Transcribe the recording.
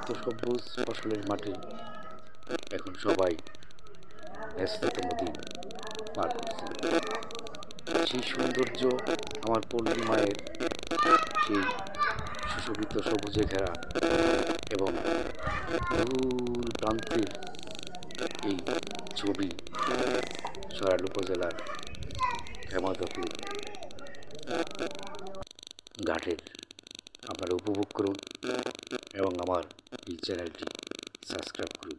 শত সবুজ ফসলের মাঠে এখন সবাই ব্যস্ততম দিন পার করছেন। সেই সৌন্দর্য আমার পল্লী মায়ের সেই সুশোভিত সবুজে ঘেরা এবং দূর প্রান্তের এই ছবি সরাইল উপজেলার হেমাদপুর ঘাটের আপনারা উপভোগ করুন এবং আমার এই চ্যানেলটি সাবস্ক্রাইব করুন।